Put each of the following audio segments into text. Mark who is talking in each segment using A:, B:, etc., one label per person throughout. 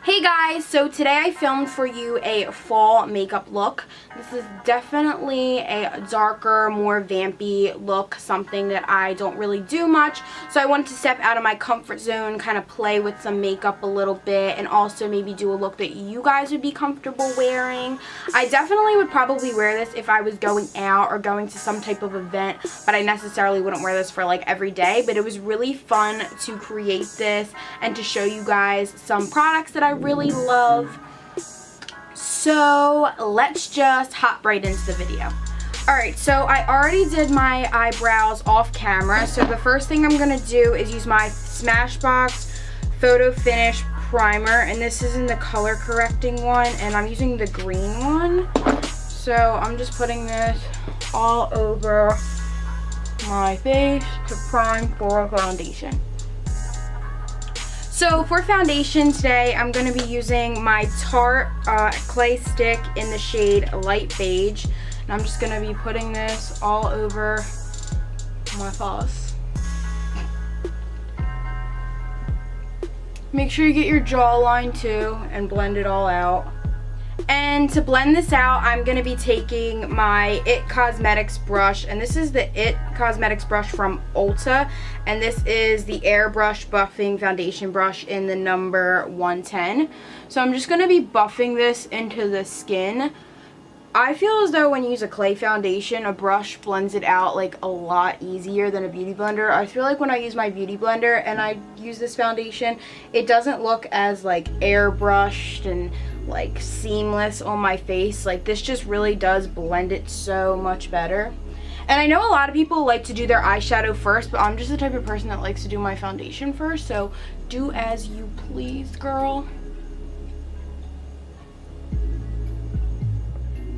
A: Hey guys, so today I filmed for you a fall makeup look. This is definitely a darker, more vampy look, something that I don't really do much. So I wanted to step out of my comfort zone, kind of play with some makeup a little bit, and also maybe do a look that you guys would be comfortable wearing. I definitely would probably wear this if I was going out or going to some type of event, but I necessarily wouldn't wear this for like every day. But it was really fun to create this and to show you guys some products that I really love. So let's just hop right into the video. Alright, so I already did my eyebrows off camera, so the first thing I'm going to do is use my Smashbox Photo Finish Primer, and this is in the color correcting one, and I'm using the green one. So I'm just putting this all over my face to prime for foundation. So for foundation today, I'm going to be using my Tarte Clay Stick in the shade Light Beige. And I'm just going to be putting this all over my face. Make sure you get your jawline too and blend it all out. And to blend this out, I'm going to be taking my IT Cosmetics brush, and this is the IT Cosmetics brush from Ulta, and this is the Airbrush Buffing Foundation Brush in the number 110. So I'm just going to be buffing this into the skin. I feel as though when you use a clay foundation, a brush blends it out like a lot easier than a beauty blender. I feel like when I use my beauty blender and I use this foundation, it doesn't look as like airbrushed and like seamless on my face. Like this just really does blend it so much better. And I know a lot of people like to do their eyeshadow first, but I'm just the type of person that likes to do my foundation first, so do as you please, girl.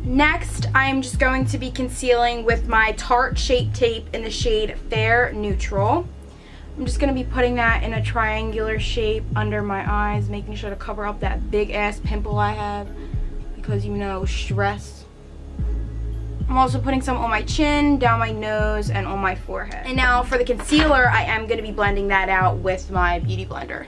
A: Next, I'm just going to be concealing with my Tarte Shape Tape in the shade Fair Neutral. I'm just going to be putting that in a triangular shape under my eyes, making sure to cover up that big ass pimple I have because, you know, stress. I'm also putting some on my chin, down my nose, and on my forehead. And now for the concealer, I am going to be blending that out with my beauty blender.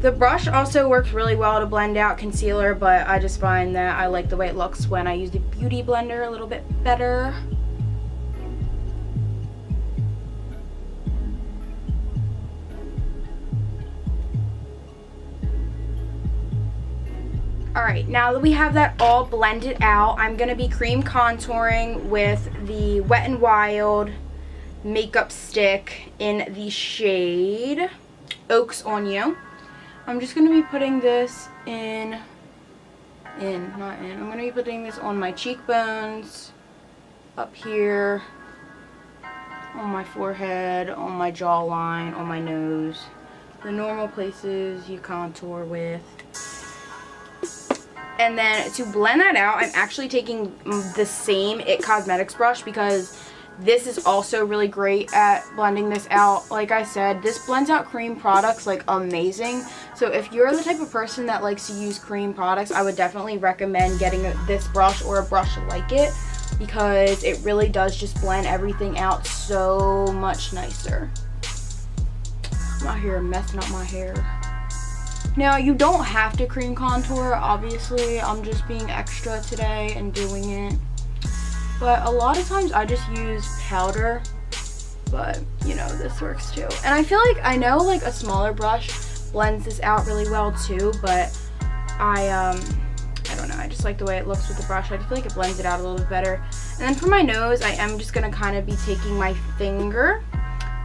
A: The brush also works really well to blend out concealer, but I just find that I like the way it looks when I use the beauty blender a little bit better. Alright, now that we have that all blended out, I'm going to be cream contouring with the Wet n Wild makeup stick in the shade Oaks on You. I'm just going to be putting this I'm going to be putting this on my cheekbones, up here, on my forehead, on my jawline, on my nose, the normal places you contour with. And then to blend that out, I'm actually taking the same IT Cosmetics brush because this is also really great at blending this out. Like I said, this blends out cream products like amazing. So if you're the type of person that likes to use cream products, I would definitely recommend getting this brush or a brush like it because it really does just blend everything out so much nicer. I'm out here messing up my hair. Now, you don't have to cream contour, obviously. I'm just being extra today and doing it. But a lot of times I just use powder, but you know, this works too. And I feel like, I know like a smaller brush blends this out really well too, but I don't know, I just like the way it looks with the brush. I just feel like it blends it out a little bit better. And then for my nose, I am just gonna kind of be taking my finger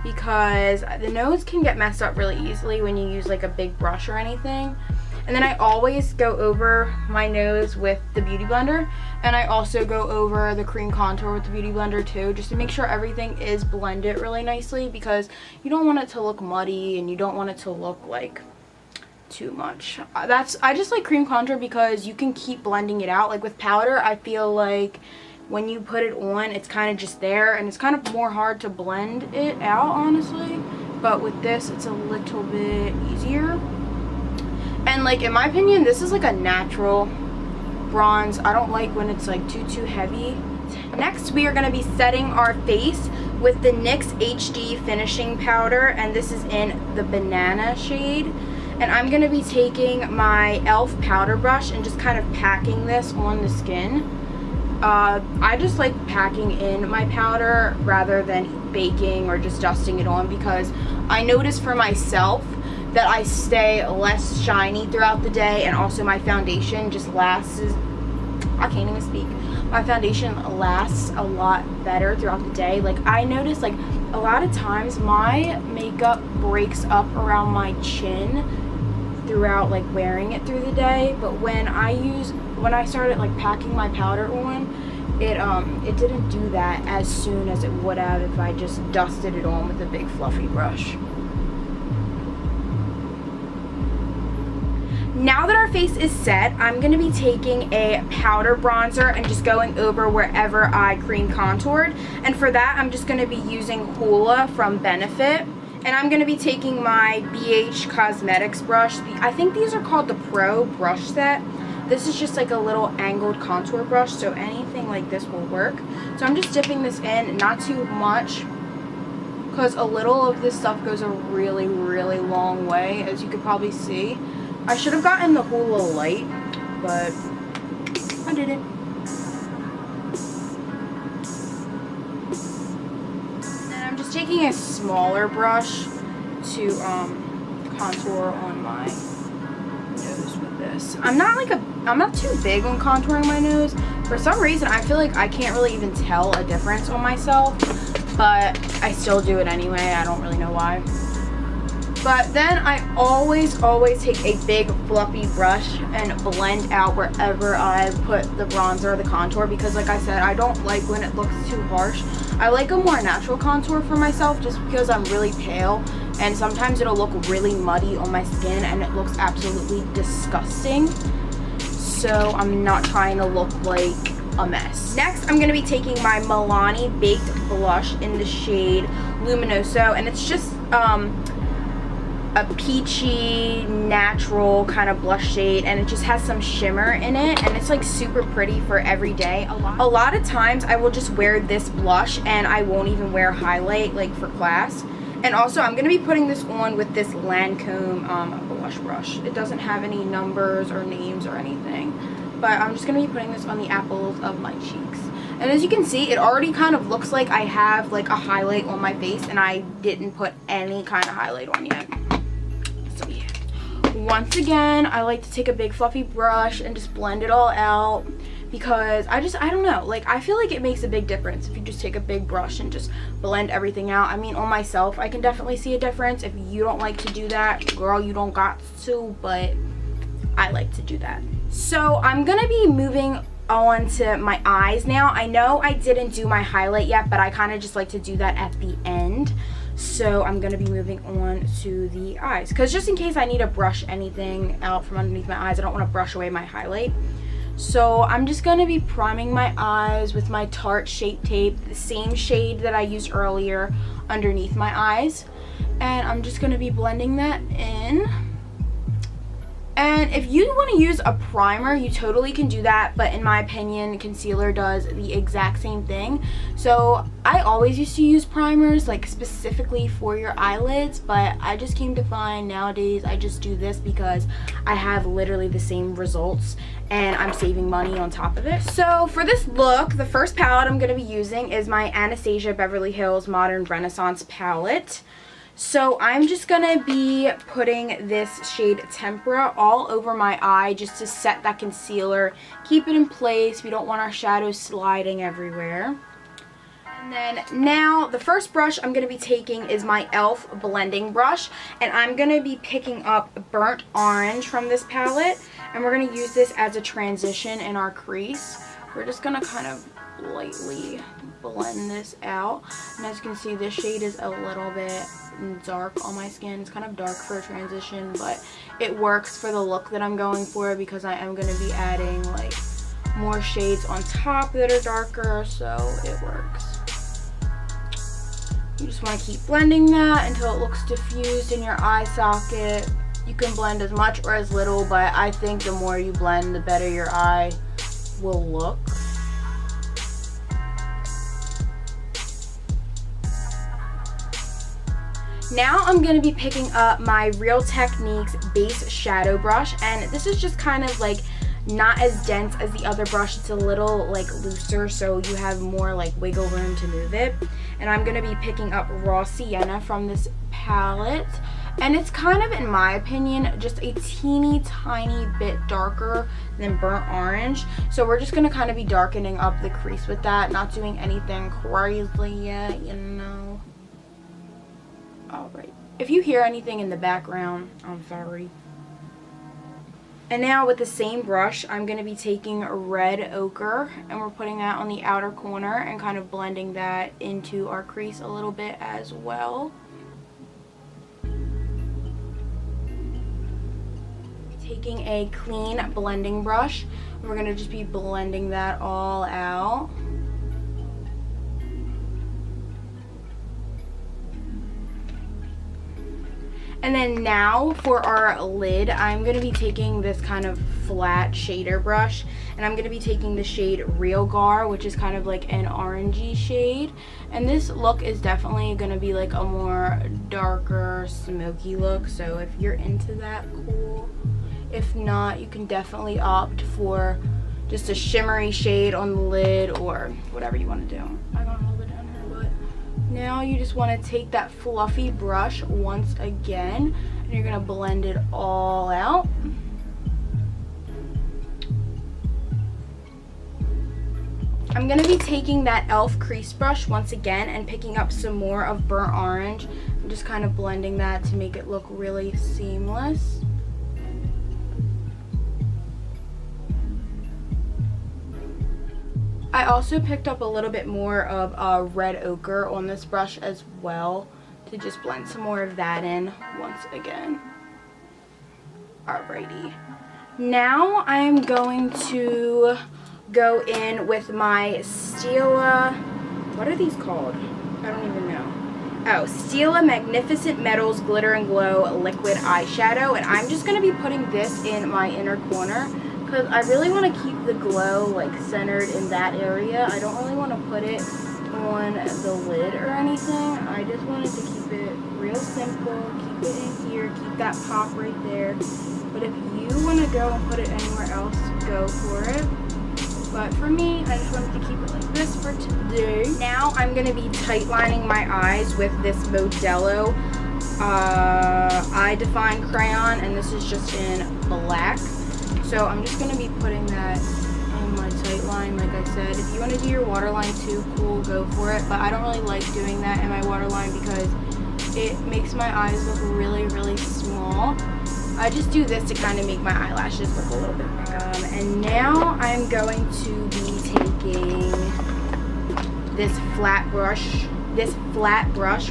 A: because the nose can get messed up really easily when you use like a big brush or anything. And then I always go over my nose with the Beauty Blender, and I also go over the cream contour with the Beauty Blender too, just to make sure everything is blended really nicely because you don't want it to look muddy and you don't want it to look like too much. I just like cream contour because you can keep blending it out. Like with powder, I feel like when you put it on, it's kind of just there and it's kind of more hard to blend it out, honestly. But with this, it's a little bit easier. And like, in my opinion, this is like a natural bronze. I don't like when it's like too heavy. Next, we are going to be setting our face with the NYX HD finishing powder, and this is in the banana shade. And I'm going to be taking my e.l.f. powder brush and just kind of packing this on the skin. I just like packing in my powder rather than baking or just dusting it on, because I notice for myself that I stay less shiny throughout the day, and also my foundation just lasts, I can't even speak. My foundation lasts a lot better throughout the day. Like, I notice like a lot of times my makeup breaks up around my chin throughout like wearing it through the day, but when I started like packing my powder on, it didn't do that as soon as it would have if I just dusted it on with a big fluffy brush. Now that our face is set, I'm going to be taking a powder bronzer and just going over wherever I cream contoured. And for that, I'm just going to be using Hoola from Benefit. And I'm going to be taking my BH Cosmetics brush. I think these are called the Pro Brush Set. This is just like a little angled contour brush, so anything like this will work. So I'm just dipping this in, not too much, because a little of this stuff goes a really, really long way, as you could probably see. I should have gotten the Hoola Light, but I didn't. And I'm just taking a smaller brush to contour on my nose with this. I'm not too big on contouring my nose. For some reason, I feel like I can't really even tell a difference on myself, but I still do it anyway. I don't really know why. But then I always take a big fluffy brush and blend out wherever I put the bronzer or the contour, because like I said, I don't like when it looks too harsh. I like a more natural contour for myself, just because I'm really pale and sometimes it'll look really muddy on my skin and it looks absolutely disgusting. So I'm not trying to look like a mess. Next, I'm going to be taking my Milani Baked Blush in the shade Luminoso, and it's just a peachy, natural kind of blush shade, and it just has some shimmer in it, and it's like super pretty for every day. A lot of times I will just wear this blush and I won't even wear highlight like for class. And also I'm going to be putting this on with this Lancome blush brush. It doesn't have any numbers or names or anything, but I'm just going to be putting this on the apples of my cheeks. And as you can see, it already kind of looks like I have like a highlight on my face, and I didn't put any kind of highlight on yet. So yeah. Once again, I like to take a big fluffy brush and just blend it all out, because I don't know, like I feel like it makes a big difference if you just take a big brush and just blend everything out. I mean, on myself, I can definitely see a difference. If you don't like to do that, girl, you don't got to, but I like to do that. So I'm gonna be moving on to my eyes now. I know I didn't do my highlight yet, but I kind of just like to do that at the end. So I'm going to be moving on to the eyes, because just in case I need to brush anything out from underneath my eyes, I don't want to brush away my highlight. So I'm just going to be priming my eyes with my Tarte Shape Tape, the same shade that I used earlier underneath my eyes. And I'm just going to be blending that in. And if you want to use a primer, you totally can do that, but in my opinion, concealer does the exact same thing. So I always used to use primers, like specifically for your eyelids, but I just came to find nowadays I just do this because I have literally the same results and I'm saving money on top of it. So for this look, the first palette I'm going to be using is my Anastasia Beverly Hills Modern Renaissance palette. So I'm just going to be putting this shade Tempera all over my eye just to set that concealer, keep it in place. We don't want our shadows sliding everywhere. And then now the first brush I'm going to be taking is my e.l.f. blending brush, and I'm going to be picking up Burnt Orange from this palette, and we're going to use this as a transition in our crease. We're just going to kind of lightly blend this out, and as you can see, this shade is a little bit dark on my skin. It's kind of dark for a transition, but it works for the look that I'm going for, because I am going to be adding like more shades on top that are darker, so it works. You just want to keep blending that until it looks diffused in your eye socket. You can blend as much or as little, but I think the more you blend, the better your eye will look. Now I'm going to be picking up my Real Techniques Base Shadow Brush, and this is just kind of like not as dense as the other brush. It's a little like looser, so you have more like wiggle room to move it. And I'm going to be picking up Raw Sienna from this palette, and it's kind of, in my opinion, just a teeny tiny bit darker than Burnt Orange. So we're just going to kind of be darkening up the crease with that, not doing anything crazy yet, you know. Alright, if you hear anything in the background, I'm sorry. And now with the same brush, I'm going to be taking Red Ochre, and we're putting that on the outer corner and kind of blending that into our crease a little bit as well. Taking a clean blending brush, and we're going to just be blending that all out. And then now for our lid, I'm going to be taking this kind of flat shader brush, and I'm going to be taking the shade Real Gar, which is kind of like an orangey shade. And this look is definitely going to be like a more darker, smoky look. So if you're into that, cool. If not, you can definitely opt for just a shimmery shade on the lid or whatever you want to do. I don't hold it down here, but now you just want to take that fluffy brush once again, and you're going to blend it all out. I'm going to be taking that e.l.f. crease brush once again and picking up some more of Burnt Orange and just kind of blending that to make it look really seamless. I also picked up a little bit more of Red Ochre on this brush as well to just blend some more of that in once again. Alrighty. Now I'm going to go in with my Stila, what are these called? I don't even know. Oh, Stila Magnificent Metals Glitter and Glow Liquid Eyeshadow, and I'm just going to be putting this in my inner corner, because I really want to keep the glow like centered in that area. I don't really want to put it on the lid or anything. I just wanted to keep it real simple, keep it in here, keep that pop right there. But if you want to go and put it anywhere else, go for it. But for me, I just wanted to keep it like this for today. Now I'm going to be tight lining my eyes with this Modelo Eye Define crayon, and this is just in black. So I'm just going to be putting that in my tight line, like I said. If you want to do your waterline too, cool, go for it. But I don't really like doing that in my waterline because it makes my eyes look really, really small. I just do this to kind of make my eyelashes look a little bit bigger. And now I'm going to be taking this flat brush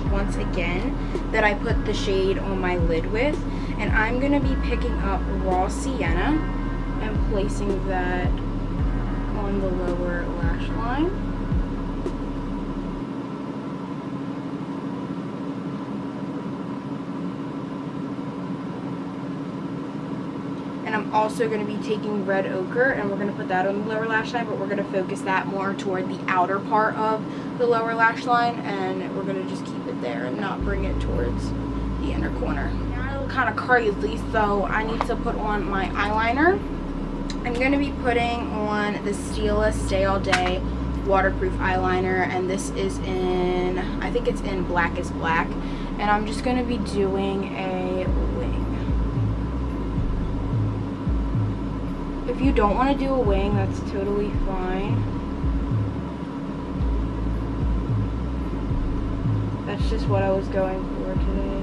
A: once again that I put the shade on my lid with. And I'm going to be picking up Raw Sienna and placing that on the lower lash line. And I'm also going to be taking Red Ochre, and we're going to put that on the lower lash line, but we're going to focus that more toward the outer part of the lower lash line, and we're going to just keep it there and not bring it towards the inner corner. Now I look kind of crazy, so I need to put on my eyeliner. I'm going to be putting on the Stila Stay All Day waterproof eyeliner, and this is in, I think it's in Black is Black, and I'm just going to be doing a wing. If you don't want to do a wing, that's totally fine. That's just what I was going for today.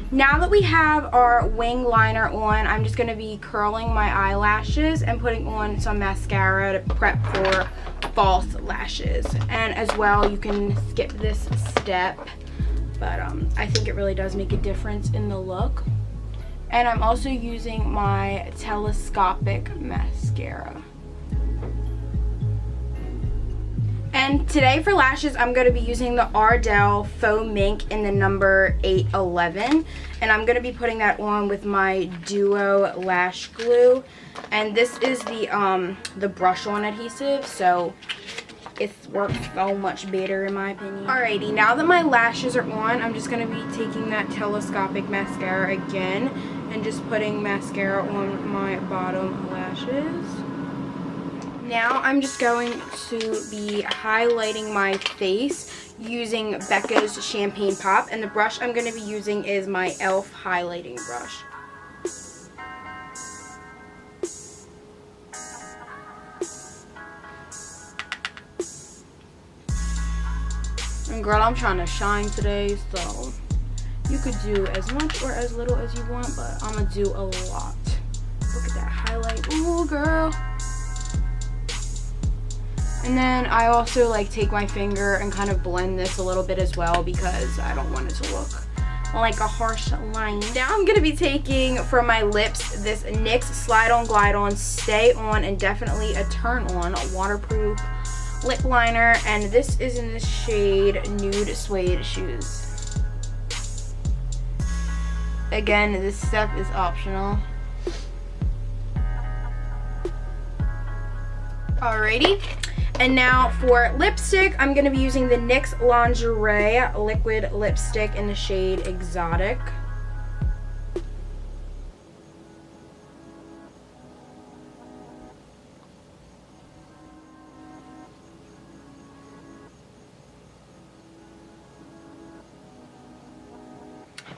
A: Now that we have our wing liner on, I'm just going to be curling my eyelashes and putting on some mascara to prep for false lashes. And as well, you can skip this step, but I think it really does make a difference in the look. And I'm also using my telescopic mascara. And And today for lashes, I'm going to be using the Ardell Faux Mink in the number 811. And I'm going to be putting that on with my Duo Lash Glue. And this is the brush-on adhesive, so it works so much better in my opinion. Alrighty, now that my lashes are on, I'm just going to be taking that telescopic mascara again and just putting mascara on my bottom lashes. Now I'm just going to be highlighting my face using Becca's Champagne Pop, and the brush I'm going to be using is my e.l.f. highlighting brush. And girl, I'm trying to shine today, so you could do as much or as little as you want, but I'm going to do a lot. Look at that highlight. Ooh, girl. And then I also like take my finger and kind of blend this a little bit as well because I don't want it to look like a harsh line. Now I'm going to be taking for my lips this NYX Slide On Glide On Stay On and Definitely a Turn On waterproof lip liner, and this is in the shade Nude Suede Shoes. Again, this step is optional. Alrighty. And now for lipstick, I'm going to be using the NYX Lingerie Liquid Lipstick in the shade Exotic.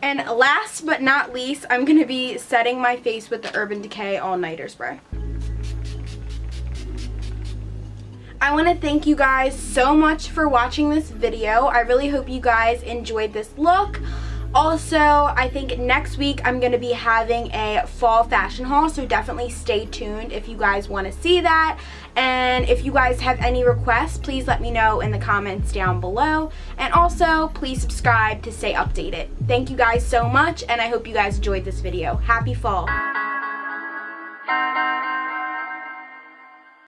A: And last but not least, I'm going to be setting my face with the Urban Decay All Nighter Spray. I want to thank you guys so much for watching this video. I really hope you guys enjoyed this look. Also, I think next week I'm going to be having a fall fashion haul, so definitely stay tuned if you guys want to see that. And if you guys have any requests, please let me know in the comments down below. And also, please subscribe to stay updated. Thank you guys so much, and I hope you guys enjoyed this video. Happy fall!